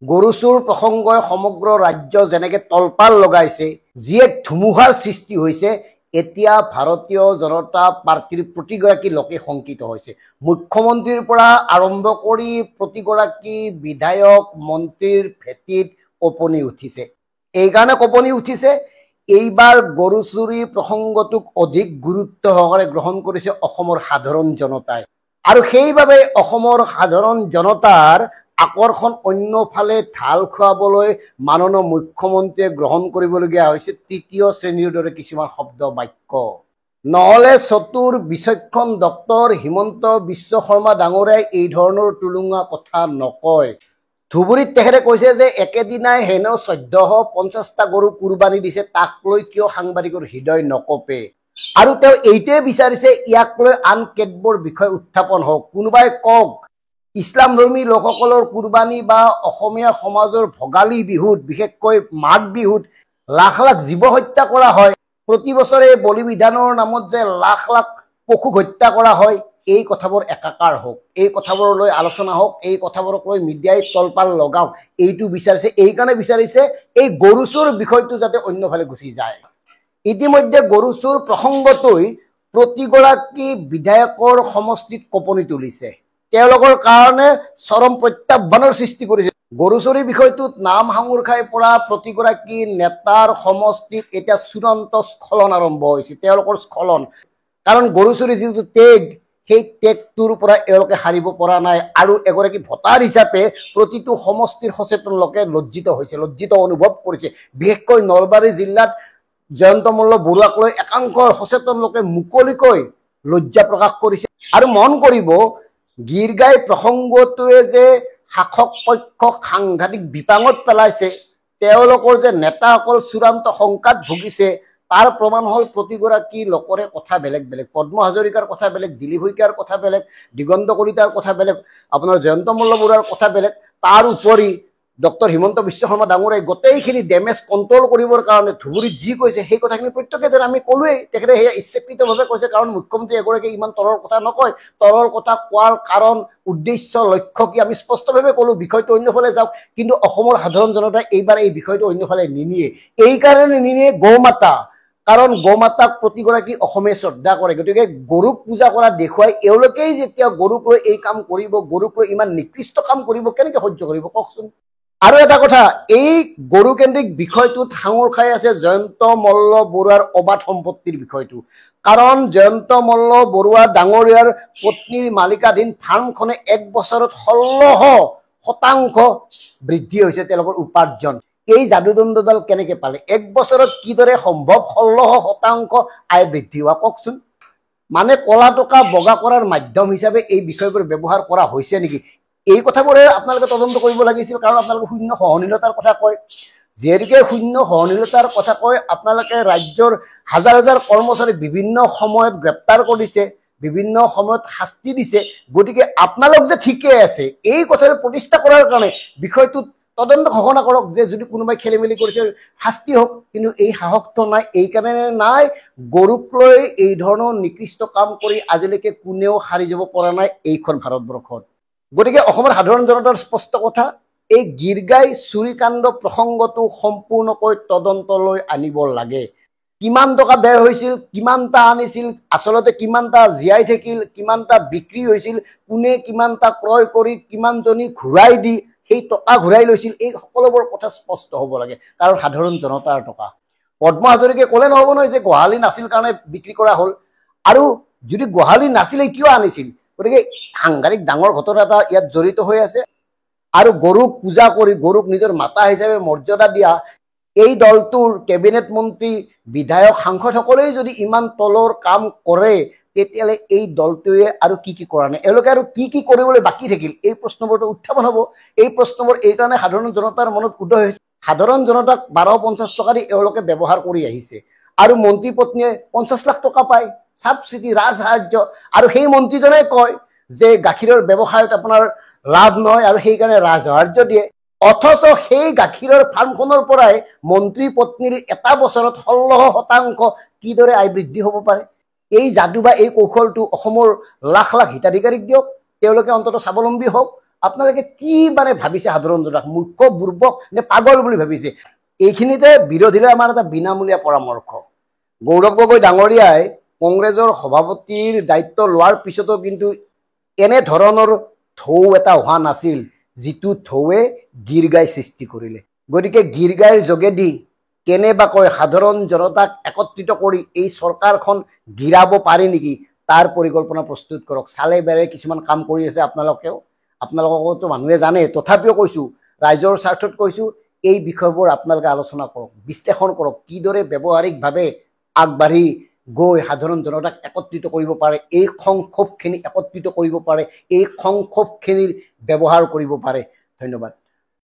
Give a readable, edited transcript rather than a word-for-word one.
গৰুচুৰ প্ৰসংগই সমগ্ৰ ৰাজ্য যেনেকে তলপাল লগাইছে, যি এক ধুমুহাৰ সৃষ্টি হৈছে, এতিয়া ভাৰতীয় জনতা পাৰ্টিৰ প্ৰতিগৰাকী লোকে শংকিত হৈছে। মুখ্যমন্ত্ৰীৰ পৰা আৰম্ভ কৰি প্ৰতিগৰাকী বিধায়ক মন্ত্ৰীৰ ভেটিত কঁপনি উঠিছে। এইকাৰণে কঁপনি উঠিছে, এইবাৰ গৰুচুৰি প্ৰসংগটোক অধিক গুৰুত্ব সহকাৰে গ্ৰহণ কৰিছে অসমৰ সাধাৰণ জনতাই। আৰু সেইবাবে অসমৰ সাধাৰণ জনতাৰ আকৰ্ষণ অন্যফালে ঢাল খুৱাবলৈ মাননীয় মুখ্যমন্ত্ৰীয়ে গ্ৰহণ কৰিবলগীয়া হৈছে তৃতীয় শ্ৰেণীৰ দৰে কিছুমান শব্দ বাক্য। নহলে চতুৰ বিচক্ষণ ডক্টৰ হিমন্ত বিশ্ব শৰ্মা ডাঙৰীয়াই এই ধৰণৰ টুলুঙা কথা নকয়। ধুবুৰীত তেখেতে কৈছে যে একেদিনাই হেনো 1450টা গৰু কুৰবানী দিছে, তাক লৈ কিয় সাংবাদিকৰ হৃদয় নকপে। আৰু তেওঁ এইটোৱে বিচাৰিছে ইয়াক লৈ আন কেতবোৰ বিষয় উত্থাপন হওক। কোনোবাই কওক ইছলাম ধৰ্মী লোকসকলৰ কুৰবানী বা অসমীয়া সমাজৰ ভোগালী বিহুত, বিশেষকৈ মাঘ বিহুত লাখ লাখ জীৱ হত্যা কৰা হয়। প্ৰতি বছৰে বলি বিধানৰ নামত যে লাখ লাখ পশুক হত্যা কৰা হয়, এই কথাবোৰ একাকাৰ হওক, এই কথাবোৰলৈ আলোচনা হওক, এই কথাবোৰক লৈ মিডিয়াই তলপাল লগাওক, এইটো বিচাৰিছে। এইকাৰণে বিচাৰিছে এই গৰুচুৰ বিষয়টো যাতে অন্যফালে গুচি যায়। ইতিমধ্যে গৰুচুৰ প্ৰসংগটোই প্ৰতিগৰাকী বিধায়কৰ সমষ্টিত কঁপনি তুলিছে, তেওঁলোকৰ কাৰণে চৰম প্ৰত্যাহ্বানৰ সৃষ্টি কৰিছে। গৰুচুৰি বিষয়টোত নাম সাঙুৰ খাই পৰা প্ৰতিগৰাকী নেতাৰ সমষ্টিত এতিয়া চূড়ান্ত স্খলন আৰম্ভ হৈছে, তেওঁলোকৰ স্খলন। কাৰণ গৰুচুৰি যিটো টেগ, সেই টেগটোৰ পৰা এওঁলোকে সাৰিব পৰা নাই। আৰু এগৰাকী ভোটাৰ হিচাপে প্ৰতিটো সমষ্টিৰ সচেতন লোকে লজ্জিত হৈছে, লজ্জিত অনুভৱ কৰিছে। বিশেষকৈ নলবাৰী জিলাত জয়ন্ত মল্ল বৰুৱাক লৈ একাংশ সচেতন লোকে মুকলিকৈ লজ্জা প্ৰকাশ কৰিছে। আৰু মন কৰিব, গীৰগাই প্ৰসংগটোৱে যে শাসক পক্ষক সাংঘাতিক বিপাঙত পেলাইছে, তেওঁলোকৰ যে নেতাসকল চূড়ান্ত শংকাত ভুগিছে, তাৰ প্ৰমাণ হ'ল প্ৰতিগৰাকী লোকৰে কথা বেলেগ বেলেগ। পদ্ম হাজৰিকাৰ কথা বেলেগ, দিলীপ শইকীয়াৰ কথা বেলেগ, দিগন্ত কলিতাৰ কথা বেলেগ, আপোনাৰ জয়ন্ত মল্ল বৰুৱাৰ কথা বেলেগ। তাৰ উপৰি ডক্টৰ হিমন্ত বিশ্ব শৰ্মা ডাঙৰীয়াই গোটেইখিনি ডেমেজ কণ্ট্ৰল কৰিবৰ কাৰণে ধুবুৰীত যি কৈছে সেই কথাখিনি প্ৰত্যেকে যেন আমি ক'লোৱেই, তেখেতে সেয়া ইচ্ছাকৃতভাৱে কৈছে। কাৰণ মুখ্যমন্ত্ৰী এগৰাকীয়ে ইমান তলৰ কথা নকয়। তলৰ কথা কোৱাৰ কাৰণ, উদ্দেশ্য, লক্ষ্য কি আমি স্পষ্টভাৱে ক'লো, বিষয়টো অন্যফালে যাওক। কিন্তু অসমৰ সাধাৰণ জনতাই এইবাৰ এই বিষয়টো অন্যফালে নিনিয়ে। এইকাৰণে নিনিয়ে গৌ মাতা, কাৰণ গৌ মাতাক প্ৰতিগৰাকী অসমে শ্ৰদ্ধা কৰে। গতিকে গৰুক পূজা কৰা দেখুৱাই এওঁলোকেই যেতিয়া গৰুক লৈ এই কাম কৰিব, গৰুক লৈ ইমান নিকৃষ্ট কাম কৰিব, কেনেকে সহ্য কৰিব কওকচোন। আৰু এটা কথা, এই গৰুকেন্দ্ৰিক বিষয়টোত সাঙুৰ খাই আছে জয়ন্ত মল্ল বৰুৱাৰ অবাধ সম্পত্তিৰ বিষয়টো। কাৰণ জয়ন্ত মল্ল বৰুৱা ডাঙৰীয়াৰ পত্নীৰ মালিকাধীন ফাৰ্মখনে 1 বছৰত 16% বৃদ্ধি হৈছে তেওঁলোকৰ উপাৰ্জন। এই যাদুদণ্ডডাল কেনেকে পালে? 1 বছৰত কিদৰে সম্ভৱ 16% আয় বৃদ্ধি হোৱা কওকচোন। মানে কলা টকা বগা কৰাৰ মাধ্যম হিচাপে এই বিষয়বোৰ ব্যৱহাৰ কৰা হৈছে নেকি? এই কথাবোৰে আপোনালোকে তদন্ত কৰিব লাগিছিল। কাৰণ আপোনালোকে শূন্য সহনীলতাৰ কথা কয়। যিহেতুকে শূন্য সহনীলতাৰ কথা কয়, আপোনালোকে ৰাজ্যৰ হাজাৰ হাজাৰ কৰ্মচাৰী বিভিন্ন সময়ত গ্ৰেপ্তাৰ কৰিছে, বিভিন্ন সময়ত শাস্তি দিছে। গতিকে আপোনালোক যে ঠিকে আছে, এই কথাৰে প্ৰতিষ্ঠা কৰাৰ কাৰণে বিষয়টোত তদন্ত ঘোষণা কৰক, যে যদি কোনোবাই খেলি মেলি কৰিছে শাস্তি হওক। কিন্তু এই সাহসটো নাই। এইকাৰণে নাই, গৰুক লৈ এই ধৰণৰ নিকৃষ্ট কাম কৰি আজিলৈকে কোনেও সাৰি যাব পৰা নাই এইখন ভাৰতবৰ্ষত। গতিকে অসমৰ সাধাৰণ জনতাৰ স্পষ্ট কথা, এই গীৰগাই চুৰিকাণ্ড প্ৰসংগটো সম্পূৰ্ণকৈ তদন্তলৈ আনিব লাগে। কিমান টকা ব্যয় হৈছিল, কিমানটা আনিছিল, আচলতে কিমানটা জীয়াই থাকিল, কিমানটা বিক্ৰী হৈছিল, কোনে কিমানটা ক্ৰয় কৰি কিমানজনী ঘূৰাই দি সেই টকা ঘূৰাই লৈছিল, এই সকলোবোৰ কথা স্পষ্ট হ'ব লাগে। কাৰণ সাধাৰণ জনতাৰ টকা। পদ্ম হাজৰিকাই ক'লে নহ'ব নহয় যে গোহালি নাছিল কাৰণে বিক্ৰী কৰা হ'ল। আৰু যদি গোহালি নাছিলে কিয় আনিছিল? গতিকে সাংঘাতিক ডাঙৰ ঘটনা এটা ইয়াত জড়িত হৈ আছে। আৰু গৰুক পূজা কৰি গৰুক নিজৰ মাতা হিচাপে মৰ্যাদা দিয়া এই দলটোৰ কেবিনেট মন্ত্ৰী, বিধায়ক, সাংসদসকলেই যদি ইমান তলৰ কাম কৰে, তেতিয়াহ'লে এই দলটোৱে আৰু কি কি কৰা নাই, এওঁলোকে আৰু কি কি কৰিবলৈ বাকী থাকিল, এই প্ৰশ্নবোৰতো উত্থাপন হ'ব। এই প্ৰশ্নবোৰ এইকাৰণে সাধাৰণ জনতাৰ মনত উদয় হৈছে। সাধাৰণ জনতাক 1250 টকা দি এওঁলোকে ব্যৱহাৰ কৰি আহিছে। আৰু মন্ত্ৰী পত্নীয়ে 50 লাখ টকা পায় ছাবচিডি, ৰাজসাহাৰ্য। আৰু সেই মন্ত্ৰীজনে কয় যে গাখীৰৰ ব্যৱসায়ত আপোনাৰ লাভ নহয় আৰু সেইকাৰণে ৰাজসাহাৰ্য দিয়ে। অথচ সেই গাখীৰৰ ফাৰ্মখনৰ পৰাই মন্ত্ৰী পত্নীৰ এটা বছৰত 16% কিদৰে আয় বৃদ্ধি হ'ব পাৰে? এই যাদু বা এই কৌশলটো অসমৰ লাখ লাখ হিতাধিকাৰীক দিয়ক, তেওঁলোকে অন্ততঃ স্বাৱলম্বী হওক। আপোনালোকে কি মানে ভাবিছে সাধাৰণ জনতাক মূৰ্খ বুৰ্বক নে পাগল বুলি ভাবিছে এইখিনিতে বিৰোধীলৈ আমাৰ এটা বিনামূলীয়া পৰামৰ্শ গৌৰৱ গগৈ ডাঙৰীয়াই কংগ্ৰেছৰ সভাপতিৰ দায়িত্ব লোৱাৰ পিছতো কিন্তু এনে ধৰণৰ ঢৌ এটা হোৱা নাছিল যিটো ঢৌৱে গীৰ্গাই সৃষ্টি কৰিলে গতিকে গীৰ্গাইৰ যোগেদি কেনেবাকৈ সাধাৰণ জনতাক একত্ৰিত কৰি এই চৰকাৰখন গিৰাব পাৰি নেকি তাৰ পৰিকল্পনা প্ৰস্তুত কৰক চালে বেৰে কিছুমান কাম কৰি আছে আপোনালোককতো মানুহে জানে তথাপিও কৈছোঁ ৰাইজৰ স্বাৰ্থত কৈছোঁ এই বিষয়বোৰ আপোনালোকে আলোচনা কৰক বিশ্লেষণ কৰক কিদৰে ব্যৱহাৰিকভাৱে আগবাঢ়ি গৈ সাধাৰণ জনতাক একত্ৰিত কৰিব পাৰে এই সংক্ষোভখিনি একত্ৰিত কৰিব পাৰে এই সংক্ষোভখিনিৰ ব্যৱহাৰ কৰিব পাৰে ধন্যবাদ